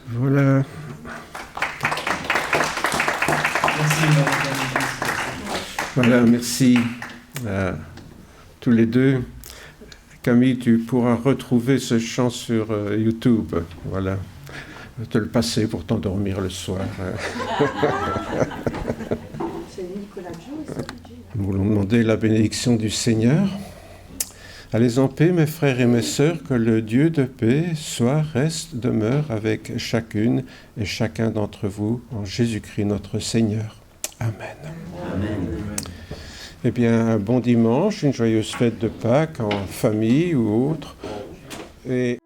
Voilà. Voilà, merci à tous les deux. Camille, tu pourras retrouver ce chant sur YouTube. Voilà. Je vais te le passer pour t'endormir le soir. Nous voulons demander la bénédiction du Seigneur. Allez en paix, mes frères et mes sœurs, que le Dieu de paix soit, reste, demeure avec chacune et chacun d'entre vous en Jésus-Christ notre Seigneur. Amen. Amen. Eh bien, un bon dimanche, une joyeuse fête de Pâques en famille ou autre. Et